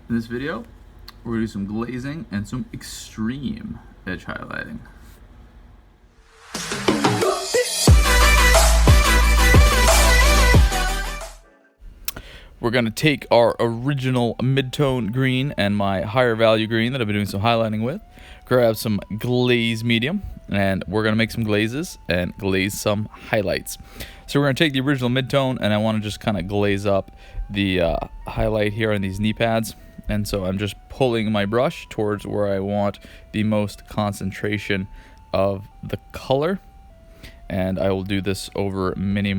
In this video, we're going to do some glazing and some extreme edge highlighting. We're going to take our original mid-tone green and my higher value green that I've been doing some highlighting with, grab some glaze medium, and we're going to make some glazes and glaze some highlights. So we're going to take the original mid-tone, and I want to just kind of glaze up the highlight here on these knee pads. And so I'm just pulling my brush towards where I want the most concentration of the color. And I will do this over many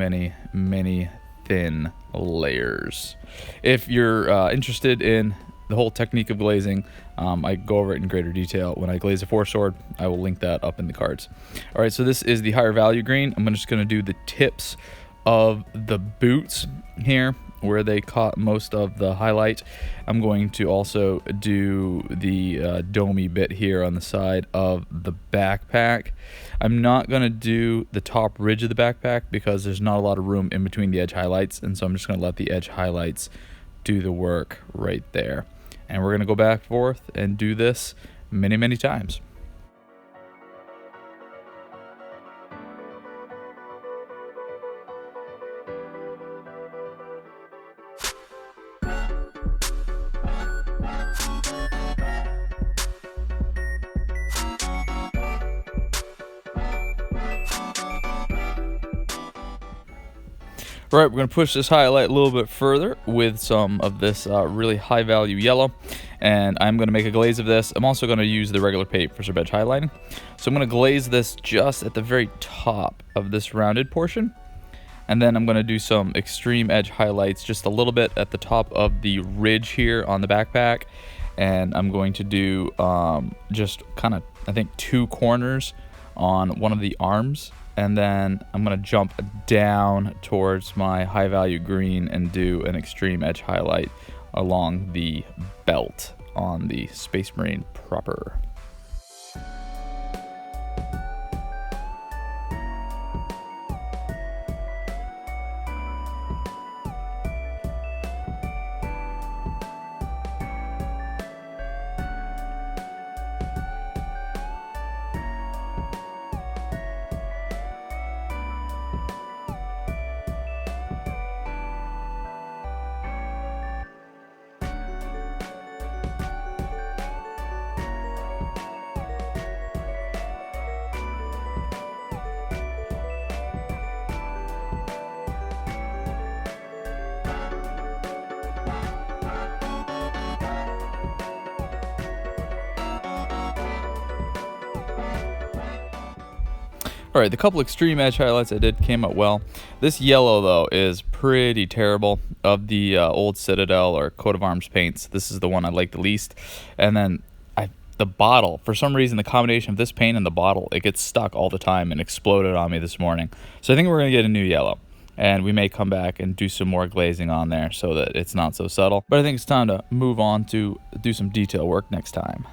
thin layers. If you're interested in the whole technique of glazing, I go over it in greater detail when I glaze a 4-sword. I will link that up in the cards. All right, so this is the higher value green. I'm just going to do the tips of the boots here where they caught most of the highlight. I'm going to also do the domey bit here on the side of the backpack. I'm not going to do the top ridge of the backpack because there's not a lot of room in between the edge highlights, and so I'm just going to let the edge highlights do the work right there. And we're going to go back and forth and do this many times. All right, we're going to push this highlight a little bit further with some of this really high value yellow, and I'm going to make a glaze of this. I'm also going to use the regular paint for some edge highlighting. So I'm going to glaze this just at the very top of this rounded portion, and then I'm going to do some extreme edge highlights just a little bit at the top of the ridge here on the backpack, and I'm going to do just kind of, I think, 2 corners on one of the arms. And then I'm going to jump down towards my high value green and do an extreme edge highlight along the belt on the Space Marine proper. All right, the couple extreme edge highlights I did came out well. This yellow, though, is pretty terrible. Of the old Citadel or coat of arms paints, this is the one I like the least. And then the bottle, for some reason, the combination of this paint and the bottle, it gets stuck all the time and exploded on me this morning. So I think we're going to get a new yellow. And we may come back and do some more glazing on there so that it's not so subtle. But I think it's time to move on to do some detail work next time.